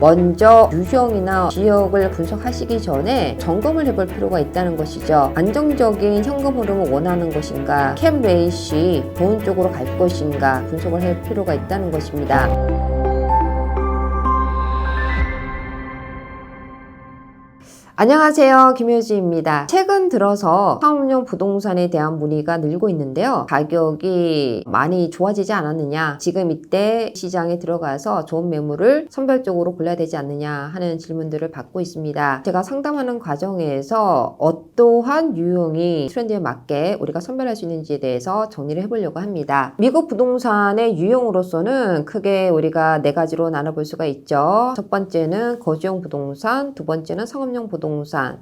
먼저 유형이나 지역을 분석하시기 전에 점검을 해볼 필요가 있다는 것이죠. 안정적인 현금 흐름을 원하는 것인가, 캡 레이시 좋은 쪽으로 갈 것인가 분석을 할 필요가 있다는 것입니다. 안녕하세요, 김효지입니다. 최근 들어서 상업용 부동산에 대한 문의가 늘고 있는데요. 가격이 많이 좋아지지 않았느냐, 지금 이때 시장에 들어가서 좋은 매물을 선별적으로 골라야 되지 않느냐 하는 질문들을 받고 있습니다. 제가 상담하는 과정에서 어떠한 유형이 트렌드에 맞게 우리가 선별할 수 있는지에 대해서 정리를 해보려고 합니다. 미국 부동산의 유형으로서는 크게 우리가 네 가지로 나눠볼 수가 있죠. 첫 번째는 거주용 부동산, 두 번째는 상업용 부동산,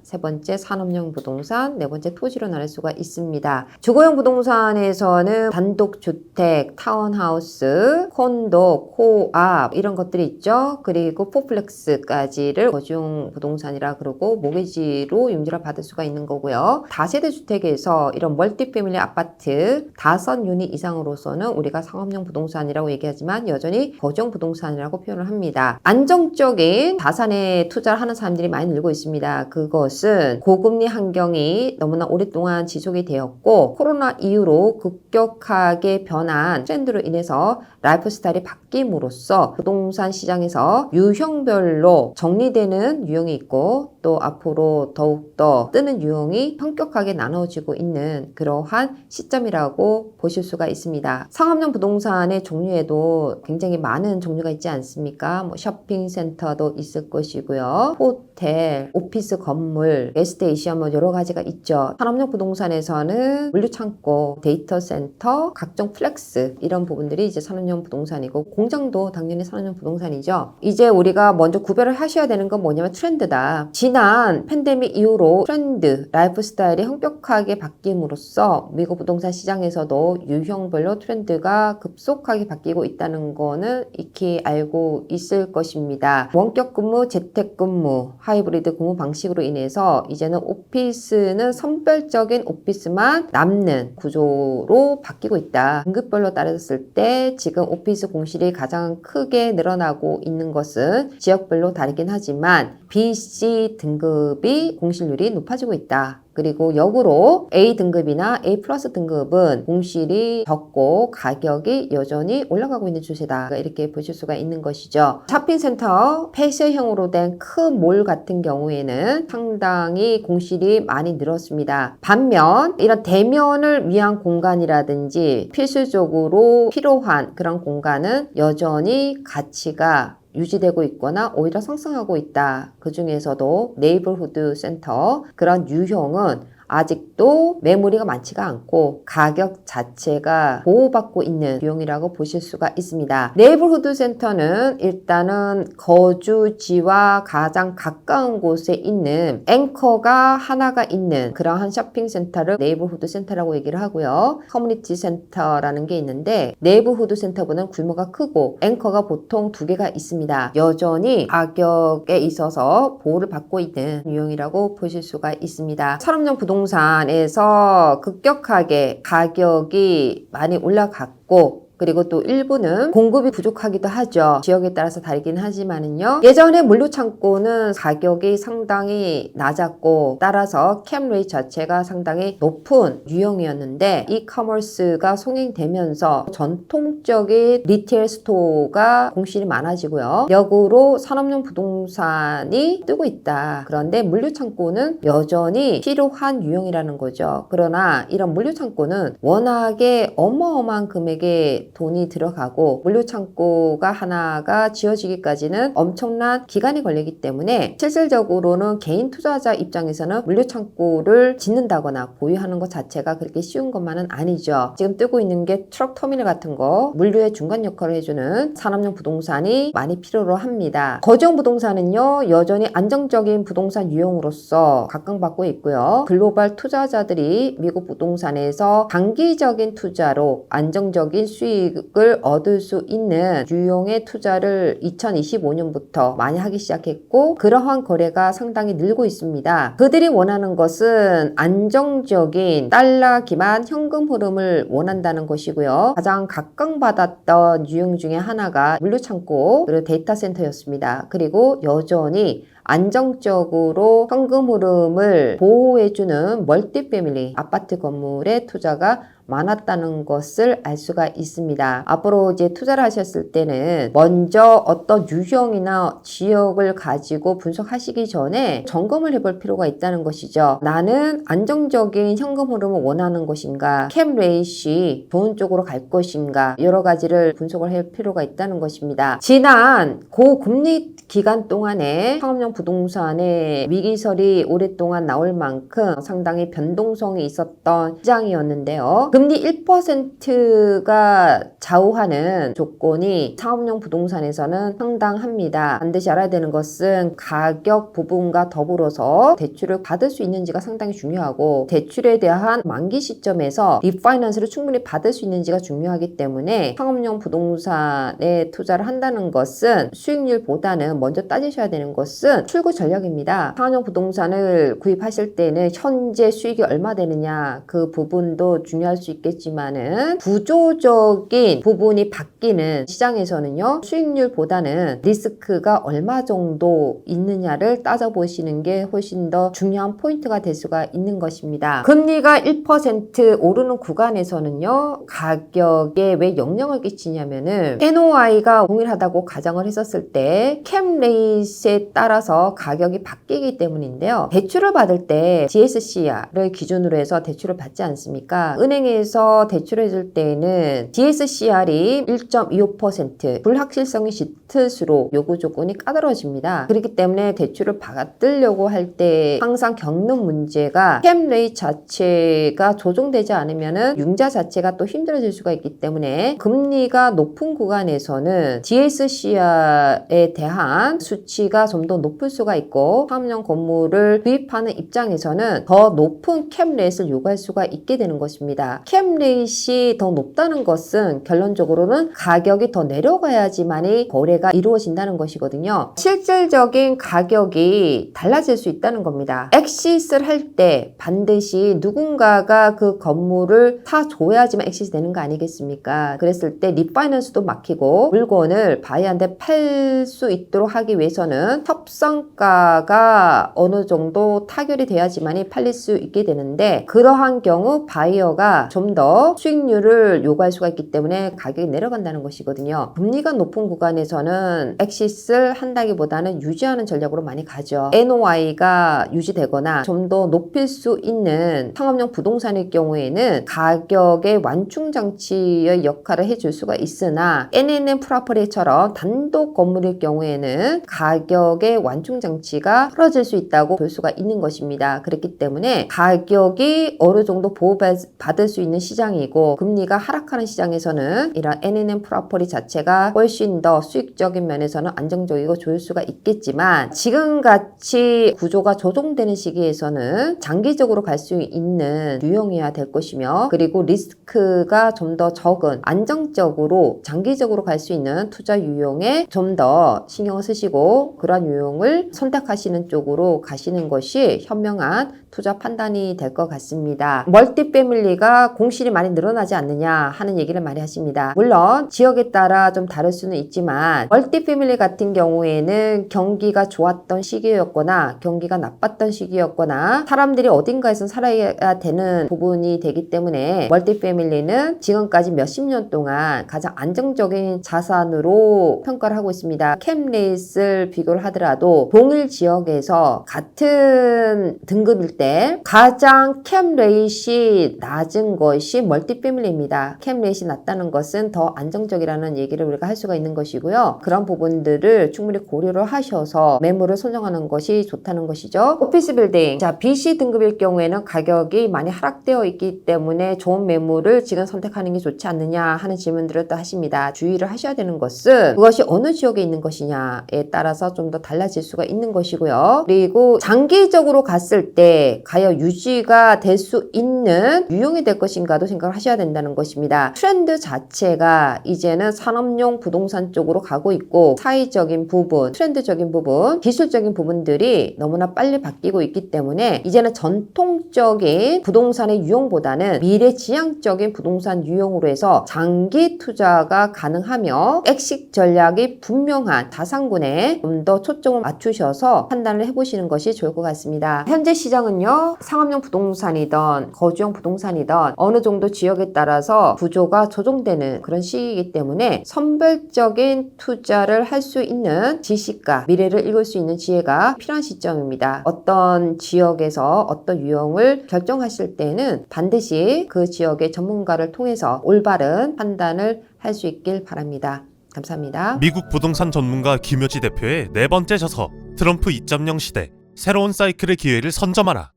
세 번째 산업용 부동산, 네 번째 토지로 나눌 수가 있습니다. 주거용 부동산에서는 단독주택, 타운하우스, 콘도, 코앞 이런 것들이 있죠. 그리고 포플렉스까지를 거주용 부동산이라 그러고 모기지로 융자를 받을 수가 있는 거고요. 다세대 주택에서 이런 멀티패밀리 아파트 5유닛 이상으로서는 우리가 상업용 부동산이라고 얘기하지만 여전히 거주용 부동산이라고 표현을 합니다. 안정적인 자산에 투자를 하는 사람들이 많이 늘고 있습니다. 그것은 고금리 환경이 너무나 오랫동안 지속이 되었고 코로나 이후로 급격하게 변한 트렌드로 인해서 라이프 스타일이 바뀜으로써 부동산 시장에서 유형별로 정리되는 유형이 있고 또 앞으로 더욱더 뜨는 유형이 현격하게 나눠지고 있는 그러한 시점이라고 보실 수가 있습니다. 상업용 부동산의 종류에도 굉장히 많은 종류가 있지 않습니까? 쇼핑센터도 있을 것이고요. 호텔, 오피스 건물, 에스테이션 여러 가지가 있죠. 산업용 부동산에서는 물류창고, 데이터센터, 각종 플렉스 이런 부분들이 이제 산업용 부동산이고 공장도 당연히 산업용 부동산이죠. 이제 우리가 먼저 구별을 하셔야 되는 건 뭐냐면 트렌드다. 지난 팬데믹 이후로 트렌드, 라이프 스타일이 현격하게 바뀜으로써 미국 부동산 시장에서도 유형별로 트렌드가 급속하게 바뀌고 있다는 거는 익히 알고 있을 것입니다. 원격 근무, 재택 근무, 하이브리드 근무 방식으로 인해서 이제는 오피스는 선별적인 오피스만 남는 구조로 바뀌고 있다. 등급별로 따졌을 때 지금 오피스 공실이 가장 크게 늘어나고 있는 것은 지역별로 다르긴 하지만 B, C 등급이 공실률이 높아지고 있다. 그리고 역으로 A 등급이나 A 플러스 등급은 공실이 적고 가격이 여전히 올라가고 있는 추세다. 이렇게 보실 수가 있는 것이죠. 쇼핑센터, 폐쇄형으로 된 큰 몰 같은 경우에는 상당히 공실이 많이 늘었습니다. 반면 이런 대면을 위한 공간이라든지 필수적으로 필요한 그런 공간은 여전히 가치가 유지되고 있거나 오히려 상승하고 있다. 그 중에서도 네이버후드 센터 그런 유형은 아직도 매물이가 많지가 않고 가격 자체가 보호받고 있는 유형이라고 보실 수가 있습니다. 네이버후드 센터는 일단은 거주지와 가장 가까운 곳에 있는 앵커가 하나가 있는 그러한 쇼핑센터를 네이버후드 센터라고 얘기를 하고요. 커뮤니티 센터라는 게 있는데 네이버후드 센터보다는 규모가 크고 앵커가 보통 2개가 있습니다. 여전히 가격에 있어서 보호를 받고 있는 유형이라고 보실 수가 있습니다. 산업용 부동산에서 급격하게 가격이 많이 올라갔고 그리고 또 일부는 공급이 부족하기도 하죠. 지역에 따라서 다르긴 하지만은요. 예전에 물류창고는 가격이 상당히 낮았고 따라서 캡 레이트 자체가 상당히 높은 유형이었는데 이커머스가 송행되면서 전통적인 리테일 스토어가 공실이 많아지고요. 역으로 산업용 부동산이 뜨고 있다. 그런데 물류창고는 여전히 필요한 유형이라는 거죠. 그러나 이런 물류창고는 워낙에 어마어마한 금액의 돈이 들어가고 물류창고가 하나가 지어지기까지는 엄청난 기간이 걸리기 때문에 실질적으로는 개인 투자자 입장에서는 물류창고를 짓는다거나 보유하는 것 자체가 그렇게 쉬운 것만은 아니죠. 지금 뜨고 있는 게 트럭 터미널 같은 거 물류의 중간 역할을 해주는 산업용 부동산이 많이 필요로 합니다. 거주용 부동산은요 여전히 안정적인 부동산 유형으로서 각광받고 있고요. 글로벌 투자자들이 미국 부동산에서 단기적인 투자로 안정적인 수익 수익을 얻을 수 있는 유형의 투자를 2025년부터 많이 하기 시작했고 그러한 거래가 상당히 늘고 있습니다. 그들이 원하는 것은 안정적인 달러 기반 현금 흐름을 원한다는 것이고요. 가장 각광받았던 유형 중에 하나가 물류창고 그리고 데이터 센터였습니다. 그리고 여전히 안정적으로 현금 흐름을 보호해주는 멀티패밀리 아파트 건물의 투자가 많았다는 것을 알 수가 있습니다. 앞으로 이제 투자를 하셨을 때는 먼저 어떤 유형이나 지역을 가지고 분석하시기 전에 점검을 해볼 필요가 있다는 것이죠. 나는 안정적인 현금 흐름을 원하는 것인가, 캡 레이시 좋은 쪽으로 갈 것인가, 여러 가지를 분석을 할 필요가 있다는 것입니다. 지난 고금리 기간 동안에 상업용 부동산의 위기설이 오랫동안 나올 만큼 상당히 변동성이 있었던 시장이었는데요. 금리 1%가 좌우하는 조건이 상업용 부동산에서는 상당합니다. 반드시 알아야 되는 것은 가격 부분과 더불어서 대출을 받을 수 있는지가 상당히 중요하고 대출에 대한 만기 시점에서 리파이낸스를 충분히 받을 수 있는지가 중요하기 때문에 상업용 부동산에 투자를 한다는 것은 수익률보다는 먼저 따지셔야 되는 것은 출구 전략입니다. 상업용 부동산을 구입하실 때는 현재 수익이 얼마 되느냐 그 부분도 중요할 수 있겠지만은 구조적인 부분이 바뀌는 시장에서는요 수익률보다는 리스크가 얼마 정도 있느냐를 따져보시는 게 훨씬 더 중요한 포인트가 될 수가 있는 것입니다. 금리가 1% 오르는 구간에서는요 가격에 왜 영향을 끼치냐면은 NOI가 동일하다고 가정을 했었을 때 캡 레이트에 따라서 가격이 바뀌기 때문인데요. 대출을 받을 때 DSCR을 기준으로 해서 대출을 받지 않습니까? 은행에서 대출을 해줄 때는 DSCR이 1.25% 불확실성이 짙을수록 요구 조건이 까다로워집니다. 그렇기 때문에 대출을 받으려고 할 때 항상 겪는 문제가 캡 레이트 자체가 조정되지 않으면은 융자 자체가 또 힘들어질 수가 있기 때문에 금리가 높은 구간에서는 DSCR에 대한 수치가 좀 더 높을 수가 있고 상업용 건물을 구입하는 입장에서는 더 높은 캡 레이트를 요구할 수가 있게 되는 것입니다. 캡 레이트이 더 높다는 것은 결론적으로는 가격이 더 내려가야지만이 거래가 이루어진다는 것이거든요. 실질적인 가격이 달라질 수 있다는 겁니다. 엑시스를 할 때 반드시 누군가가 그 건물을 사줘야지만 엑시스 되는 거 아니겠습니까? 그랬을 때 리파이낸스도 막히고 물건을 바이한테 팔 수 있도록 하기 위해서는 협상가가 어느 정도 타결이 돼야지만이 팔릴 수 있게 되는데 그러한 경우 바이어가 좀 더 수익률을 요구할 수가 있기 때문에 가격이 내려간다는 것이거든요. 금리가 높은 구간에서는 엑시스를 한다기보다는 유지하는 전략으로 많이 가죠. NOI가 유지되거나 좀 더 높일 수 있는 상업용 부동산의 경우에는 가격의 완충 장치의 역할을 해줄 수가 있으나 NNN 프로퍼티처럼 단독 건물일 경우에는 가격의 완충 장치가 틀어질 수 있다고 볼 수가 있는 것입니다. 그렇기 때문에 가격이 어느 정도 보호받을 수 있는 시장이고 금리가 하락하는 시장에서는 이런 NNN 프로퍼티 자체가 훨씬 더 수익적인 면에서는 안정적이고 좋을 수가 있겠지만 지금같이 구조가 조정되는 시기에서는 장기적으로 갈 수 있는 유형이어야 될 것이며 그리고 리스크가 좀 더 적은 안정적으로 장기적으로 갈 수 있는 투자 유형에 좀 더 신경을 쓰시고 그런 유형을 선택하시는 쪽으로 가시는 것이 현명한 투자 판단이 될 것 같습니다. 멀티패밀리가 공실이 많이 늘어나지 않느냐 하는 얘기를 많이 하십니다. 물론 지역에 따라 좀 다를 수는 있지만 멀티패밀리 같은 경우에는 경기가 좋았던 시기였거나 경기가 나빴던 시기였거나 사람들이 어딘가에서 살아야 되는 부분이 되기 때문에 멀티패밀리는 지금까지 몇십 년 동안 가장 안정적인 자산으로 평가를 하고 있습니다. 캡 레이트를 비교를 하더라도 동일 지역에서 같은 등급일 때 가장 캡 레이트이 낮은 것이 멀티패밀리입니다. 캡 레이트이 낮다는 것은 더 안정적이라는 얘기를 우리가 할 수가 있는 것이고요. 그런 부분들을 충분히 고려를 하셔서 매물을 선정하는 것이 좋다는 것이죠. 오피스 빌딩, 자 BC 등급일 경우에는 가격이 많이 하락되어 있기 때문에 좋은 매물을 지금 선택하는 게 좋지 않느냐 하는 질문들을 또 하십니다. 주의를 하셔야 되는 것은 그것이 어느 지역에 있는 것이냐에 따라서 좀 더 달라질 수가 있는 것이고요. 그리고 장기적으로 갔을 때 과연 유지가 될 수 있는 유형이 될 것이 것인가도 생각을 하셔야 된다는 것입니다. 트렌드 자체가 이제는 산업용 부동산 쪽으로 가고 있고 사회적인 부분, 트렌드적인 부분, 기술적인 부분들이 너무나 빨리 바뀌고 있기 때문에 이제는 전통적인 부동산의 유형보다는 미래지향적인 부동산 유형으로 해서 장기 투자가 가능하며 엑식 전략이 분명한 다산군에 좀 더 초점을 맞추셔서 판단을 해보시는 것이 좋을 것 같습니다. 현재 시장은요, 상업용 부동산이든 거주용 부동산이든 어느 정도 지역에 따라서 구조가 조정되는 그런 시기이기 때문에 선별적인 투자를 할 수 있는 지식과 미래를 읽을 수 있는 지혜가 필요한 시점입니다. 어떤 지역에서 어떤 유형을 결정하실 때는 반드시 그 지역의 전문가를 통해서 올바른 판단을 할 수 있길 바랍니다. 감사합니다. 미국 부동산 전문가 김효지 대표의 네 번째 저서 트럼프 2.0 시대 새로운 사이클의 기회를 선점하라.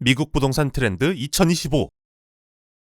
미국 부동산 트렌드 2025